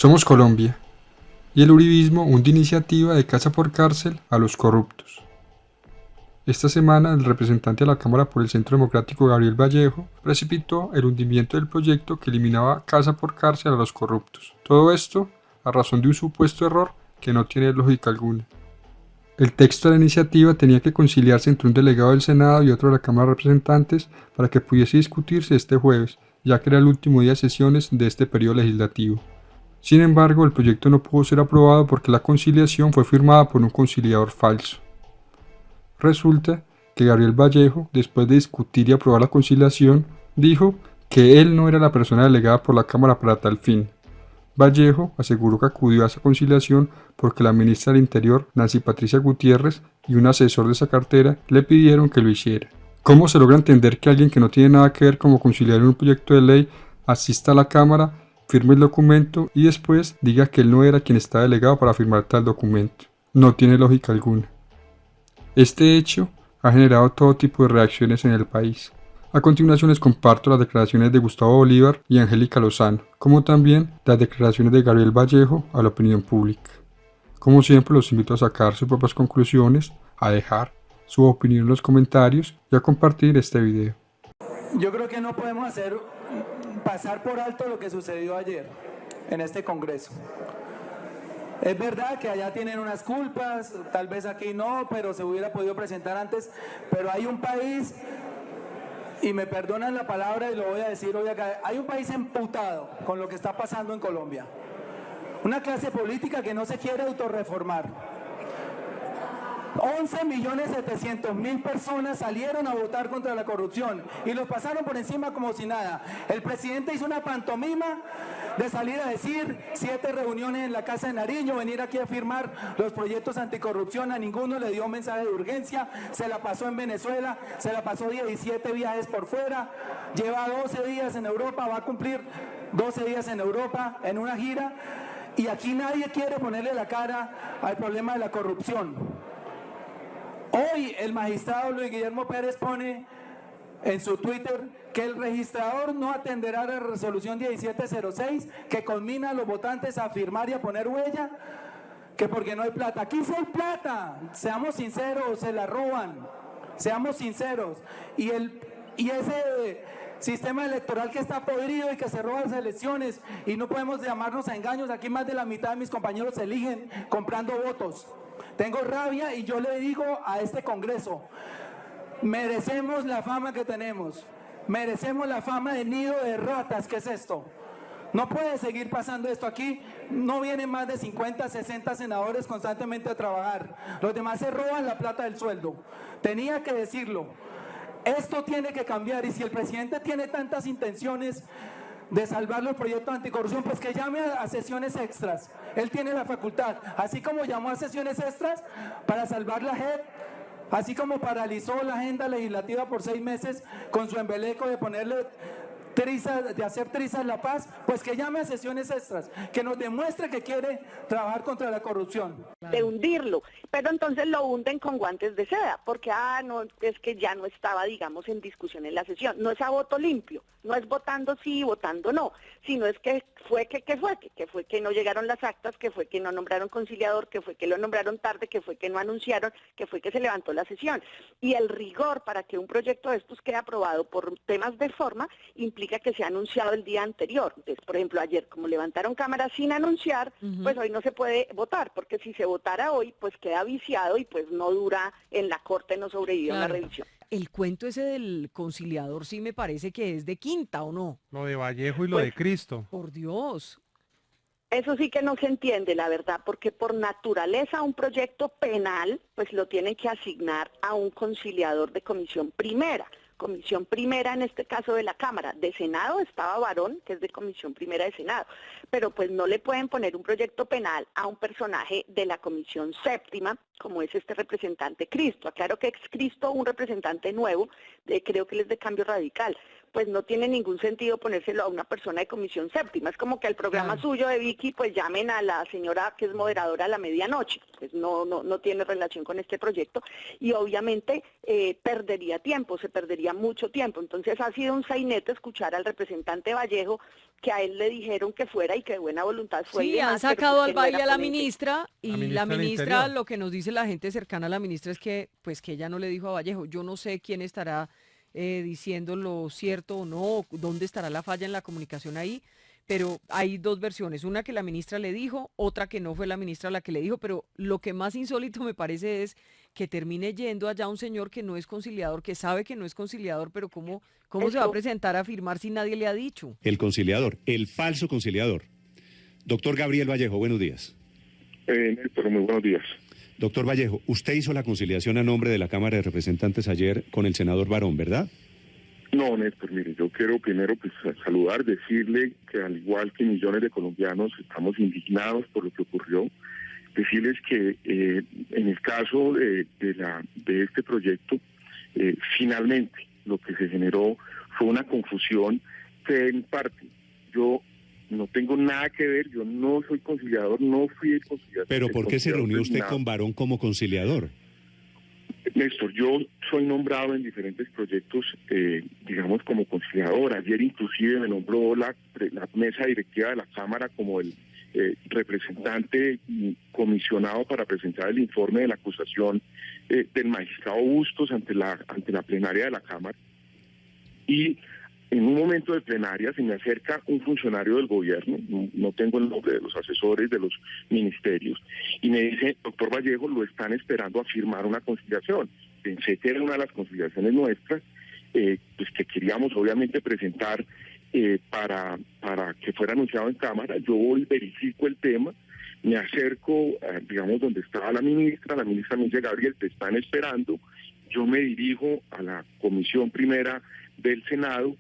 Somos Colombia, y el uribismo hunde iniciativa de casa por cárcel a los corruptos. Esta semana, el representante de la Cámara por el Centro Democrático, Gabriel Vallejo, precipitó el hundimiento del proyecto que eliminaba casa por cárcel a los corruptos. Todo esto a razón de un supuesto error que no tiene lógica alguna. El texto de la iniciativa tenía que conciliarse entre un delegado del Senado y otro de la Cámara de Representantes para que pudiese discutirse este jueves, ya que era el último día de sesiones de este periodo legislativo. Sin embargo, el proyecto no pudo ser aprobado porque la conciliación fue firmada por un conciliador falso. Resulta que Gabriel Vallejo, después de discutir y aprobar la conciliación, dijo que él no era la persona delegada por la Cámara para tal fin. Vallejo aseguró que acudió a esa conciliación porque la ministra del Interior, Nancy Patricia Gutiérrez, y un asesor de esa cartera le pidieron que lo hiciera. ¿Cómo se logra entender que alguien que no tiene nada que ver como conciliar en un proyecto de ley asista a la Cámara, firme el documento y después diga que él no era quien estaba delegado para firmar tal documento? No tiene lógica alguna. Este hecho ha generado todo tipo de reacciones en el país. A continuación les comparto las declaraciones de Gustavo Bolívar y Angélica Lozano, como también las declaraciones de Gabriel Vallejo a la opinión pública. Como siempre los invito a sacar sus propias conclusiones, a dejar su opinión en los comentarios y a compartir este video. Yo creo que no podemos pasar por alto lo que sucedió ayer en este Congreso. Es verdad que allá tienen unas culpas, tal vez aquí no, pero se hubiera podido presentar antes, pero hay un país, y me perdonan la palabra y lo voy a decir hoy acá, hay un país emputado con lo que está pasando en Colombia. Una clase política que no se quiere autorreformar. 11.700.000 personas salieron a votar contra la corrupción y los pasaron por encima como si nada. El presidente hizo una pantomima de salir a decir 7 reuniones en la Casa de Nariño, venir aquí a firmar los proyectos anticorrupción, a ninguno le dio un mensaje de urgencia, se la pasó en Venezuela, se la pasó 17 viajes por fuera, lleva 12 días en Europa, va a cumplir 12 días en Europa en una gira y aquí nadie quiere ponerle la cara al problema de la corrupción. Hoy el magistrado Luis Guillermo Pérez pone en su Twitter que el registrador no atenderá la resolución 1706 que conmina a los votantes a firmar y a poner huella, que porque no hay plata. Aquí sí hay plata, seamos sinceros, se la roban, seamos sinceros. Y ese sistema electoral que está podrido y que se roba las elecciones y no podemos llamarnos a engaños, aquí más de la mitad de mis compañeros se eligen comprando votos. Tengo rabia y yo le digo a este Congreso, merecemos la fama que tenemos, merecemos la fama de nido de ratas, ¿qué es esto? No puede seguir pasando esto aquí, no vienen más de 50, 60 senadores constantemente a trabajar, los demás se roban la plata del sueldo, tenía que decirlo, esto tiene que cambiar y si el presidente tiene tantas intenciones de salvar los proyectos anticorrupción, pues que llame a sesiones extras. Él tiene la facultad, así como llamó a sesiones extras para salvar la JEP, así como paralizó la agenda legislativa por 6 meses con su embeleco de ponerle trizas, de hacer trizas la paz, pues que llame a sesiones extras, que nos demuestre que quiere trabajar contra la corrupción. De hundirlo, pero entonces lo hunden con guantes de seda, porque no, es que ya no estaba, digamos, en discusión en la sesión, no es a voto limpio, no es votando sí y votando no, sino es que fue que no llegaron las actas, que fue que no nombraron conciliador, que fue que lo nombraron tarde, que fue que no anunciaron, que fue que se levantó la sesión. Y el rigor para que un proyecto de estos quede aprobado por temas de forma implica que se ha anunciado el día anterior. Entonces, por ejemplo, ayer como levantaron cámaras sin anunciar, pues hoy no se puede votar, porque si se votara hoy, pues queda viciado y pues no dura en la corte, no sobrevive a una revisión. El cuento ese del conciliador sí me parece que es de quinta, ¿o no? Lo de Vallejo y lo de Cristo. Por Dios. Eso sí que no se entiende, la verdad, porque por naturaleza un proyecto penal, pues lo tienen que asignar a un conciliador de comisión primera. Comisión primera en este caso de la Cámara. De Senado estaba Barón, que es de Comisión Primera de Senado, pero pues no le pueden poner un proyecto penal a un personaje de la Comisión Séptima, como es este representante Cristo. Aclaro que es Cristo un representante nuevo, creo que él es de Cambio Radical, pues no tiene ningún sentido ponérselo a una persona de comisión séptima. Es como que al programa suyo de Vicky, pues llamen a la señora que es moderadora a la medianoche. Pues no tiene relación con este proyecto y obviamente perdería tiempo, se perdería mucho tiempo. Entonces ha sido un sainete escuchar al representante Vallejo que a él le dijeron que fuera y que de buena voluntad fue. Sí, han sacado al baile a la ministra y la del ministra, Interior. lo que nos dice la gente cercana a la ministra es que pues que ella no le dijo a Vallejo. Yo no sé quién estará diciendo lo cierto o no, dónde estará la falla en la comunicación ahí, pero hay dos versiones, una que la ministra le dijo, otra que no fue la ministra la que le dijo, pero lo que más insólito me parece es que termine yendo allá un señor que no es conciliador, que sabe que no es conciliador, pero ¿cómo se va a presentar a firmar si nadie le ha dicho? El conciliador, el falso conciliador. Doctor Gabriel Vallejo, buenos días. Néstor, muy buenos días. Doctor Vallejo, usted hizo la conciliación a nombre de la Cámara de Representantes ayer con el senador Barón, ¿verdad? No, Néstor, mire, yo quiero primero pues saludar, decirle que al igual que millones de colombianos estamos indignados por lo que ocurrió, decirles que en el caso de este proyecto, finalmente lo que se generó fue una confusión que en parte yo no tengo nada que ver, yo no soy conciliador, no fui el conciliador. Pero ¿por qué se reunió usted con Barón como conciliador? Néstor, yo soy nombrado en diferentes proyectos, digamos, como conciliador. Ayer inclusive me nombró la mesa directiva de la Cámara como el representante y comisionado para presentar el informe de la acusación del magistrado Bustos ante la plenaria de la Cámara. Y en un momento de plenaria se me acerca un funcionario del gobierno, no tengo el nombre de los asesores de los ministerios, y me dice: doctor Vallejo, lo están esperando a firmar una conciliación. Pensé que era una de las conciliaciones nuestras, pues que queríamos obviamente presentar para que fuera anunciado en Cámara. Yo voy, verifico el tema, me acerco, digamos, donde estaba la ministra me dice: Gabriel, te están esperando. Yo me dirijo a la Comisión Primera del Senado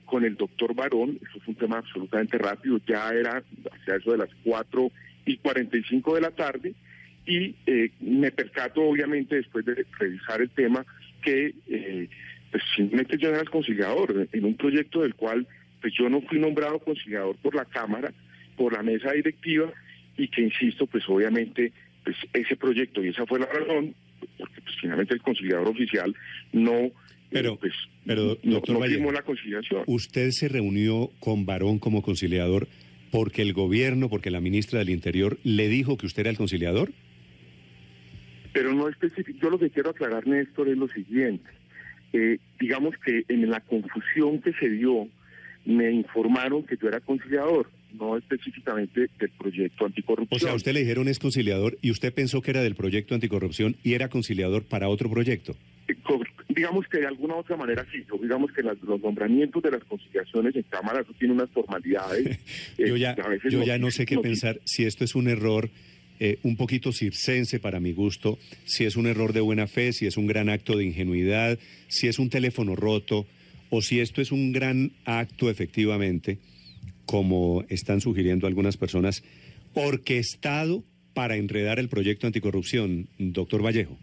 con el doctor Barón. Eso es un tema absolutamente rápido, ya era hacia eso de las 4:45 de la tarde, y me percato obviamente después de revisar el tema que pues simplemente yo no era conciliador en un proyecto del cual pues yo no fui nombrado conciliador por la Cámara, por la mesa directiva, y que insisto, pues obviamente pues ese proyecto, y esa fue la razón, porque pues finalmente el conciliador oficial no doctor no Vallejo, firmó la conciliación. ¿Usted se reunió con Barón como conciliador porque el gobierno, porque la ministra del Interior le dijo que usted era el conciliador? Pero no específico. Yo lo que quiero aclarar, Néstor, es lo siguiente. Digamos que en la confusión que se dio, me informaron que yo era conciliador, no específicamente del proyecto anticorrupción. O sea, a usted le dijeron es conciliador y usted pensó que era del proyecto anticorrupción y era conciliador para otro proyecto. Digamos que de alguna u otra manera sí, digamos que los nombramientos de las conciliaciones en Cámara eso tiene unas formalidades. yo ya no sé qué pensar, si esto es un error un poquito circense para mi gusto, si es un error de buena fe, si es un gran acto de ingenuidad, si es un teléfono roto, o si esto es un gran acto efectivamente, como están sugiriendo algunas personas, orquestado para enredar el proyecto anticorrupción, doctor Vallejo.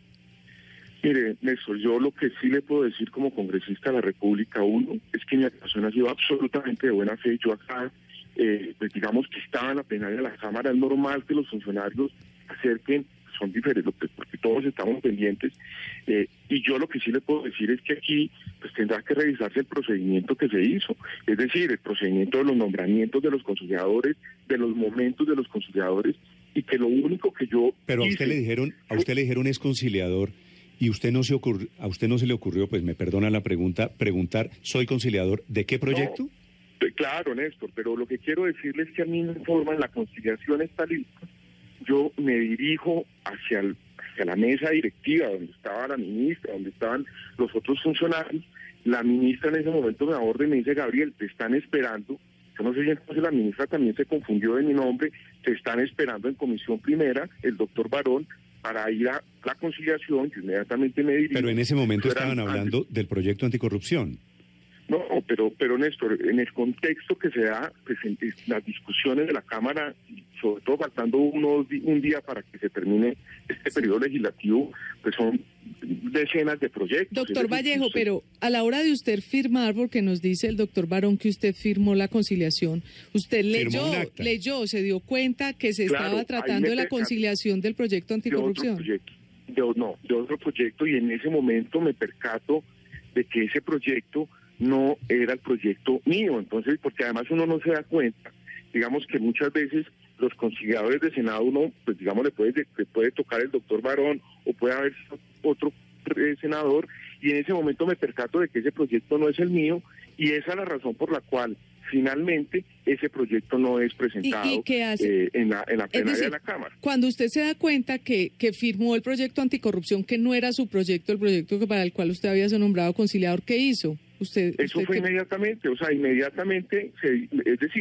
Mire, Néstor, yo lo que sí le puedo decir como congresista de la República, uno, es que mi actuación ha sido absolutamente de buena fe. Yo acá, pues digamos que estaba en la plenaria de la Cámara, es normal que los funcionarios se acerquen, son diferentes, porque todos estamos pendientes, y yo lo que sí le puedo decir es que aquí pues tendrá que revisarse el procedimiento que se hizo, es decir, el procedimiento de los nombramientos de los conciliadores, de los momentos de los conciliadores, y que lo único que yo Pero a usted le dijeron es conciliador, y a usted no se le ocurrió, pues me perdona la pregunta, preguntar, ¿soy conciliador de qué proyecto? No, claro, Néstor, pero lo que quiero decirles es que a mí me informan, la conciliación está lista, yo me dirijo hacia la mesa directiva, donde estaba la ministra, donde estaban los otros funcionarios. La ministra en ese momento me aborda y me dice: Gabriel, te están esperando. Yo no sé si entonces la ministra también se confundió de mi nombre. Te están esperando en Comisión Primera, el doctor Barón, para ir a la conciliación. Yo inmediatamente me dirijo. Pero en ese momento estaban hablando del proyecto anticorrupción. No, pero Néstor, en el contexto que se da, pues en las discusiones de la Cámara, sobre todo faltando un día para que se termine este periodo legislativo, pues son decenas de proyectos. Doctor Vallejo, pero a la hora de usted firmar, porque nos dice el doctor Barón que usted firmó la conciliación, usted leyó, se dio cuenta que se estaba tratando de la conciliación del proyecto anticorrupción. De otro proyecto, y en ese momento me percato de que ese proyecto no era el proyecto mío. Entonces, porque además uno no se da cuenta, digamos que muchas veces los conciliadores de Senado, uno, pues digamos, le puede tocar el doctor Barón o puede haber otro senador, y en ese momento me percato de que ese proyecto no es el mío, y esa es la razón por la cual finalmente ese proyecto no es presentado ¿Y qué hace? En la plenaria de la Cámara. Cuando usted se da cuenta que firmó el proyecto anticorrupción, que no era su proyecto, el proyecto para el cual usted había sido nombrado conciliador, ¿qué hizo? Eso fue inmediatamente,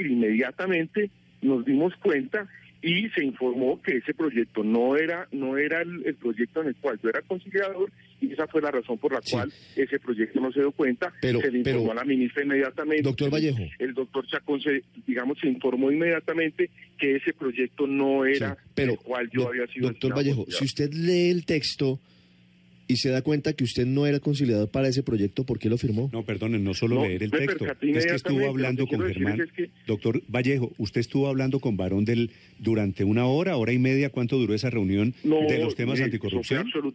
inmediatamente nos dimos cuenta y se informó que ese proyecto no era el proyecto en el cual yo era conciliador, y esa fue la razón por la cual ese proyecto no se dio cuenta. Se le informó a la ministra inmediatamente. Doctor Vallejo. El doctor Chacón se informó inmediatamente que ese proyecto no era el cual yo había sido. Doctor Vallejo, si usted lee el texto y se da cuenta que usted no era conciliador para ese proyecto, ¿por qué lo firmó? No, perdonen, no solo leer el texto, es que estuvo hablando con Germán. Doctor Vallejo, usted estuvo hablando con Barón durante una hora y media, ¿cuánto duró esa reunión de los temas anticorrupción? Eso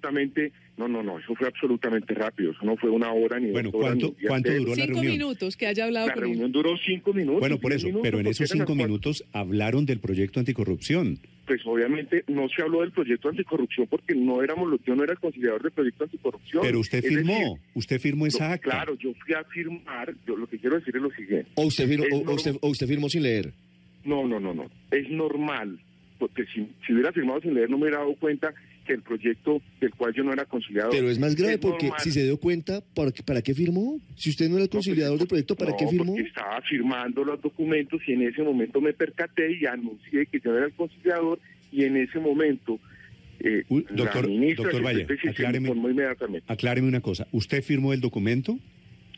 fue absolutamente rápido, eso no fue una hora ni 2 horas. ¿Cuánto duró la reunión? 5 minutos, que haya hablado con él. La reunión duró 5 minutos. Bueno, por eso, pero en esos 5 minutos hablaron del proyecto anticorrupción. Pues obviamente no se habló del proyecto anticorrupción porque yo no era el conciliador del proyecto anticorrupción. Pero usted firmó esa acta. Claro, yo fui a firmar, lo que quiero decir es lo siguiente. ¿O usted firmó sin leer? No, es normal, porque si hubiera firmado sin leer no me hubiera dado cuenta que el proyecto del cual yo no era conciliador. Pero es más grave porque si se dio cuenta, ¿para qué firmó? Si usted no era el conciliador del proyecto, ¿para qué firmó? Porque estaba firmando los documentos y en ese momento percaté y anuncié que yo era el conciliador, y en ese momento doctor Vallejo, acláreme una cosa. ¿Usted firmó el documento?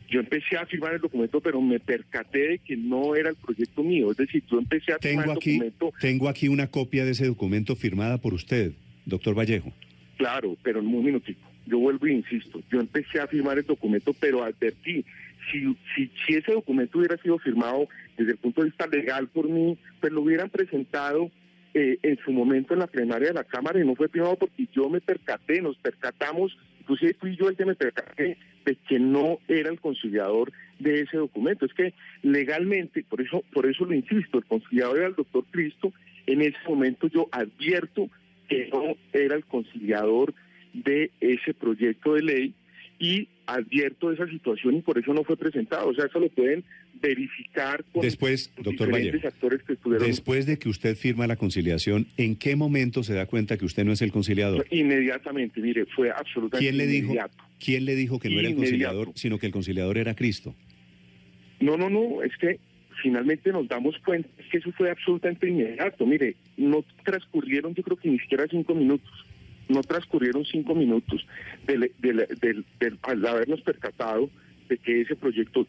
Yo empecé a firmar el documento, pero me percaté de que no era el proyecto mío. Es decir, yo empecé a firmar el documento. Tengo aquí una copia de ese documento firmada por usted, doctor Vallejo. Claro, pero en un minutico. Yo vuelvo e insisto. Yo empecé a firmar el documento, pero advertí. Si ese documento hubiera sido firmado desde el punto de vista legal por mí, pues lo hubieran presentado en su momento en la plenaria de la Cámara, y no fue firmado porque yo me percaté, nos percatamos, inclusive fui yo el que me percaté de que no era el conciliador de ese documento. Es que legalmente, por eso lo insisto, el conciliador era el doctor Cristo. En ese momento yo advierto que no era el conciliador de ese proyecto de ley, y advierto esa situación, y por eso no fue presentado. O sea, eso lo pueden verificar con después, doctor Vallejo, actores que estuvieron. Después de que usted firma la conciliación, ¿en qué momento se da cuenta que usted no es el conciliador? Inmediatamente, mire, fue absolutamente inmediato. ¿Quién le dijo que no era el conciliador, sino que el conciliador era Cristo? No, es que finalmente nos damos cuenta que eso fue absolutamente inmediato. Mire, no transcurrieron, yo creo que ni siquiera 5 minutos. No transcurrieron 5 minutos al habernos percatado de que ese proyecto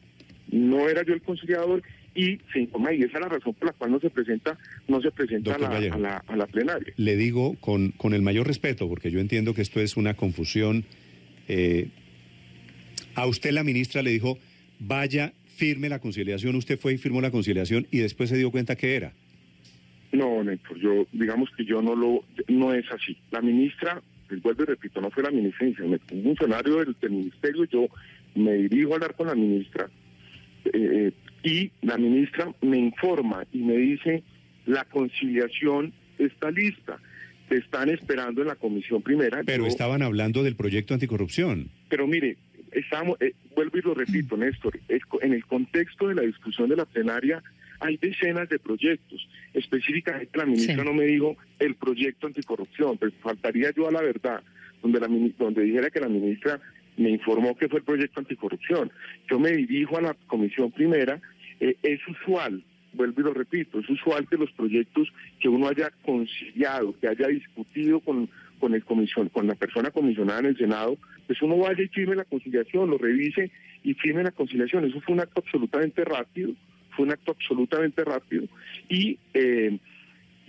no era yo el conciliador, y se informa, y esa es la razón por la cual no se presenta a la plenaria. Le digo con el mayor respeto, porque yo entiendo que esto es una confusión. A usted la ministra le dijo, vaya, firme la conciliación. Usted fue y firmó la conciliación y después se dio cuenta que era. No, Néstor, no es así. La ministra, les vuelvo y repito, no fue la ministra, un funcionario del ministerio. Yo me dirijo a hablar con la ministra, y la ministra me informa y me dice, la conciliación está lista, te están esperando en la comisión primera. Pero estaban hablando del proyecto anticorrupción. Pero mire, vuelvo y lo repito, Néstor, en el contexto de la discusión de la plenaria hay decenas de proyectos. Específicamente la ministra no me dijo el proyecto anticorrupción, pero faltaría yo a la verdad, donde dijera que la ministra me informó que fue el proyecto anticorrupción. Yo me dirijo a la comisión primera. Es usual, vuelvo y lo repito, es usual que los proyectos que uno haya conciliado, que haya discutido con la persona comisionada en el Senado, pues uno vaya y firme la conciliación, lo revise y firme la conciliación. Eso fue un acto absolutamente rápido, y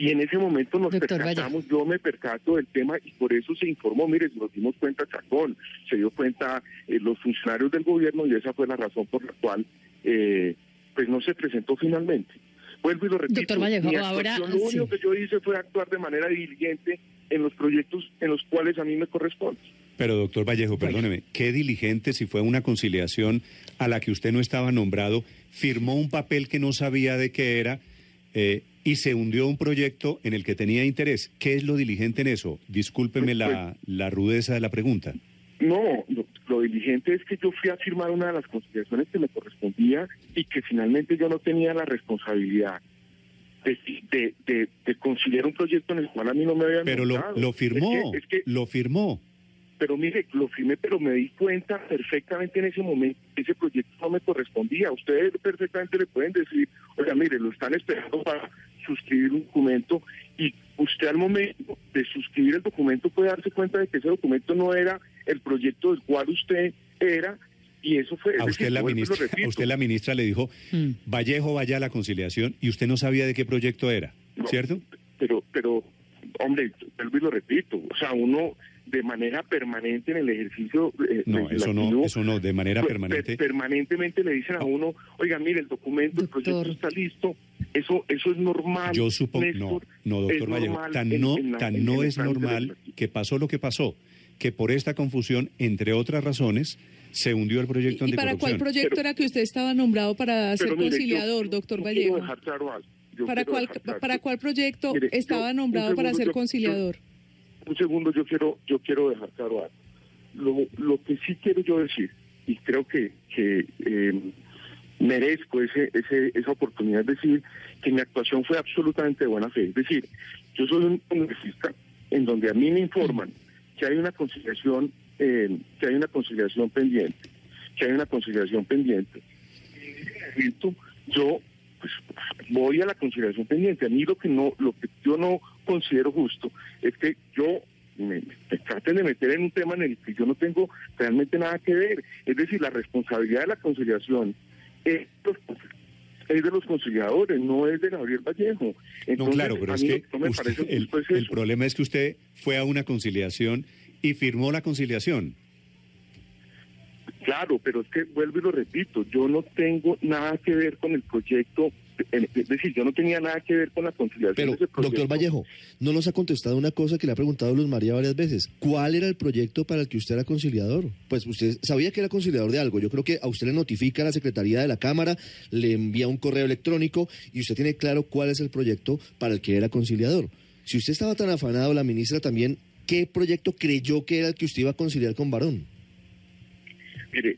Y en ese momento nos Doctor percatamos, yo me percato del tema y por eso se informó, mire, nos dimos cuenta Chacón, se dio cuenta los funcionarios del gobierno y esa fue la razón por la cual pues no se presentó finalmente. Vuelvo y lo repito, Doctor Vallejo, mi ahora actuación, lo único que yo hice fue actuar de manera diligente en los proyectos en los cuales a mí me corresponde. Pero doctor Vallejo, perdóneme, ¿qué diligente si fue una conciliación a la que usted no estaba nombrado, firmó un papel que no sabía de qué era y se hundió un proyecto en el que tenía interés? ¿Qué es lo diligente en eso? Discúlpeme la rudeza de la pregunta. No, lo diligente es que yo fui a firmar una de las conciliaciones que me correspondía y que finalmente yo no tenía la responsabilidad de conciliar un proyecto en el cual a mí no me habían Pero lo firmó, lo firmó. Pero mire, lo firmé, pero me di cuenta perfectamente en ese momento que ese proyecto no me correspondía. Ustedes perfectamente le pueden decir, oiga, mire, lo están esperando para suscribir un documento y usted al momento de suscribir el documento puede darse cuenta de que ese documento no era el proyecto del cual usted era y eso fue... A usted la ministra le dijo, Vallejo, vaya a la conciliación y usted no sabía de qué proyecto era, no, ¿cierto? Pero, hombre, vuelvo y lo repito, o sea, uno de manera permanente en el ejercicio eso no, de manera permanente. Permanentemente le dicen a uno, oiga, mire, el documento, el proyecto está listo. Eso es normal. Yo supongo, no, doctor Vallejo, tan no es normal que pasó lo que pasó, que por esta confusión, entre otras razones, se hundió el proyecto anticorrupción. ¿Y para cuál proyecto era que usted estaba nombrado para ser conciliador, doctor Vallejo? ¿Para cuál proyecto estaba nombrado para ser conciliador? Un segundo, yo quiero dejar claro algo. Lo que sí quiero yo decir, y creo que merezco esa oportunidad de decir que mi actuación fue absolutamente de buena fe. Es decir, yo soy un congresista en donde a mí me informan que hay una conciliación, pendiente, yo pues voy a la conciliación pendiente. A mí lo que yo no considero justo es que yo me traten de meter en un tema en el que yo no tengo realmente nada que ver. Es decir, la responsabilidad de la conciliación es de los conciliadores, no es de Gabriel Vallejo. Entonces, no, claro, pero es que el eso. Problema es que usted fue a una conciliación y firmó la conciliación. Claro, pero es que vuelvo y lo repito, yo no tengo nada que ver con el proyecto, es decir, yo no tenía nada que ver con la conciliación. Pero, de ese proyecto. Doctor Vallejo, no nos ha contestado una cosa que le ha preguntado Luz María varias veces. ¿Cuál era el proyecto para el que usted era conciliador? Pues usted sabía que era conciliador de algo. Yo creo que a usted le notifica a la Secretaría de la Cámara, le envía un correo electrónico y usted tiene claro cuál es el proyecto para el que era conciliador. Si usted estaba tan afanado, la ministra también, ¿qué proyecto creyó que era el que usted iba a conciliar con Barón? Mire,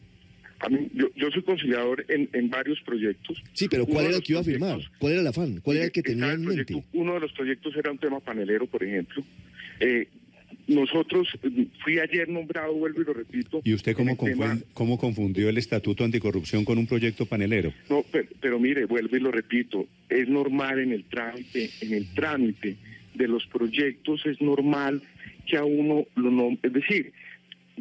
a mí, yo soy conciliador en varios proyectos. Sí, pero ¿cuál era el que iba a firmar? ¿Cuál era el afán? ¿Cuál era el que tenía en mente? Uno de los proyectos era un tema panelero, por ejemplo. Nosotros, fui ayer nombrado, vuelvo y lo repito. ¿Y usted cómo confundió el Estatuto Anticorrupción con un proyecto panelero? No, pero mire, vuelvo y lo repito, es normal en el trámite de los proyectos, es normal que a uno, es decir,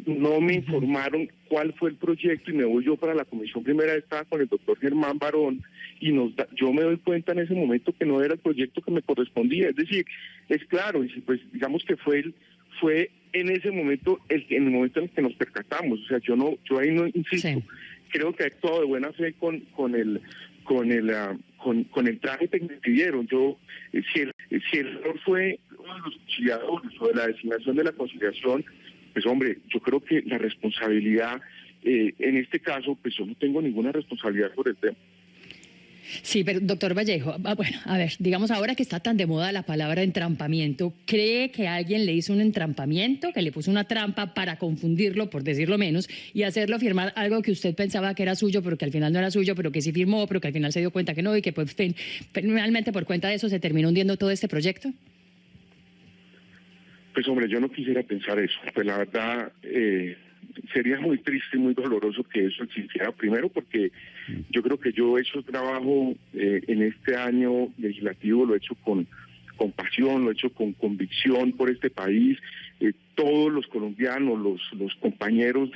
no me informaron cuál fue el proyecto y me voy yo para la comisión primera, estaba con el doctor Germán Barón y yo me doy cuenta en ese momento que no era el proyecto que me correspondía. Es decir, es claro, pues digamos que fue en ese momento, en el momento en el que nos percatamos. O sea, yo ahí no insisto, sí. Creo que he actuado de buena fe con el trámite que me pidieron. Si el error fue uno de los conciliadores o de la designación de la conciliación, pues hombre, yo creo que la responsabilidad, en este caso, pues yo no tengo ninguna responsabilidad por el tema. Sí, pero doctor Vallejo, bueno, a ver, digamos ahora que está tan de moda la palabra entrampamiento, ¿cree que alguien le hizo un entrampamiento, que le puso una trampa para confundirlo, por decirlo menos, y hacerlo firmar algo que usted pensaba que era suyo, pero que al final no era suyo, pero que sí firmó, pero que al final se dio cuenta que no, y que pues finalmente por cuenta de eso se terminó hundiendo todo este proyecto? Pues hombre, yo no quisiera pensar eso. Pues la verdad, sería muy triste y muy doloroso que eso existiera. Primero porque yo creo que yo he hecho trabajo en este año legislativo, lo he hecho con pasión, lo he hecho con convicción por este país. Todos los colombianos, los compañeros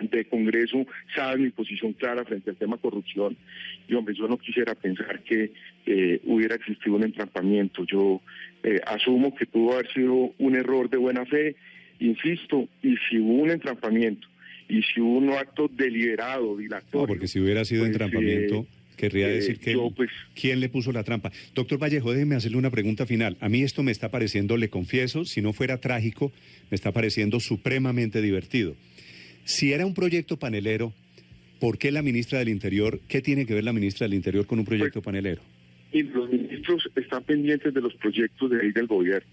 de Congreso saben mi posición clara frente al tema corrupción. Y hombre, yo no quisiera pensar que hubiera existido un entrampamiento. Yo asumo que pudo haber sido un error de buena fe, insisto, y si hubo un entrampamiento, y si hubo un acto deliberado, dilatorio... No, porque si hubiera sido entrampamiento... Querría decir que ¿quién le puso la trampa? Doctor Vallejo, déjeme hacerle una pregunta final. A mí esto me está pareciendo, le confieso, si no fuera trágico, me está pareciendo supremamente divertido. Si era un proyecto panelero, ¿por qué la ministra del Interior, qué tiene que ver la ministra del Interior con un proyecto panelero? Y los ministros están pendientes de los proyectos de ley del gobierno.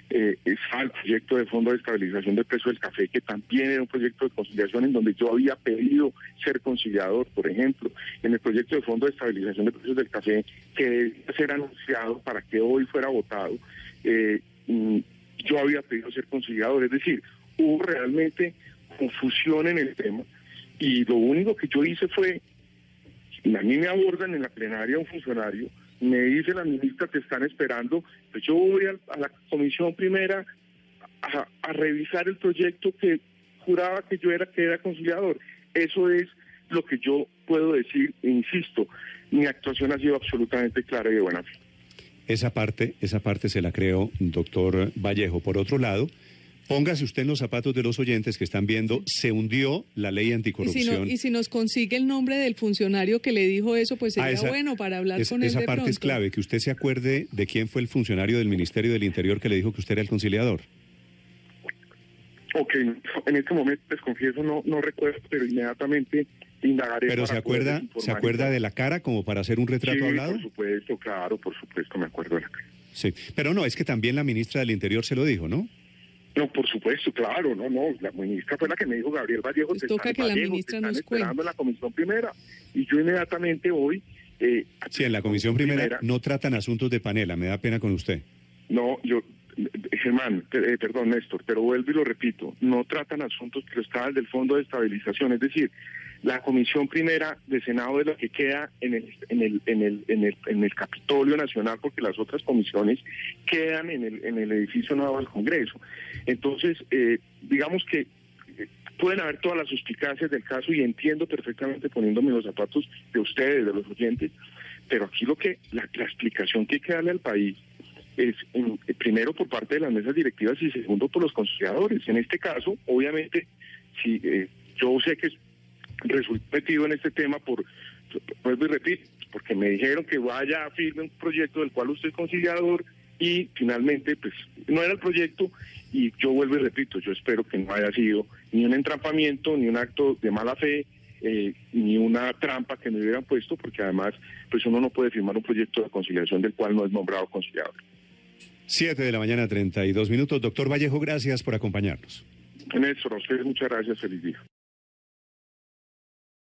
Está el proyecto de Fondo de Estabilización del Precio del Café, que también era un proyecto de conciliación en donde yo había pedido ser conciliador, por ejemplo. En el proyecto de Fondo de Estabilización de Precios del Café, que debía ser anunciado para que hoy fuera votado, yo había pedido ser conciliador. Es decir, hubo realmente confusión en el tema y lo único que yo hice fue, a mí me abordan en la plenaria un funcionario, me dice la ministra que están esperando, pues yo voy a la comisión primera a revisar el proyecto que juraba que yo era conciliador. Eso es lo que yo puedo decir, e insisto, mi actuación ha sido absolutamente clara y de buena fe. Esa parte se la creo, doctor Vallejo. Por otro lado, póngase usted en los zapatos de los oyentes que están viendo, se hundió la ley anticorrupción. Y si nos consigue el nombre del funcionario que le dijo eso, pues sería bueno para hablar con él de pronto. Esa parte es clave, que usted se acuerde de quién fue el funcionario del Ministerio del Interior que le dijo que usted era el conciliador. Ok, en este momento les confieso, no recuerdo, pero inmediatamente indagaré. ¿Pero se acuerda de la cara como para hacer un retrato hablado? Por supuesto, claro, por supuesto me acuerdo de la cara. Sí, pero no, es que también la ministra del Interior se lo dijo, ¿no? No, por supuesto, claro, no, la ministra fue la que me dijo, Gabriel Vallejo, pues toca que la ministra nos cuente. Esperando en la comisión primera, y yo inmediatamente voy... sí, en la comisión primera no tratan asuntos de panela, me da pena con usted. No, Germán, perdón, Néstor, pero vuelvo y lo repito, no tratan asuntos que estaban del Fondo de Estabilización, es decir, la comisión primera de Senado es la que queda en el Capitolio Nacional, porque las otras comisiones quedan en el edificio nuevo del Congreso. Entonces, digamos que pueden haber todas las suspicacias del caso y entiendo perfectamente poniéndome los zapatos de ustedes, de los oyentes, pero aquí la explicación que hay que darle al país es primero por parte de las mesas directivas y segundo por los conciliadores. En este caso, obviamente, si yo sé que resulté metido en este tema vuelvo y repito, porque me dijeron que vaya a firme un proyecto del cual usted es conciliador y finalmente pues no era el proyecto y yo vuelvo y repito, yo espero que no haya sido ni un entrampamiento, ni un acto de mala fe, ni una trampa que me hubieran puesto, porque además pues uno no puede firmar un proyecto de conciliación del cual no es nombrado conciliador. 7:32 a.m. Doctor Vallejo, gracias por acompañarnos. Néstor, a ustedes muchas gracias, feliz día.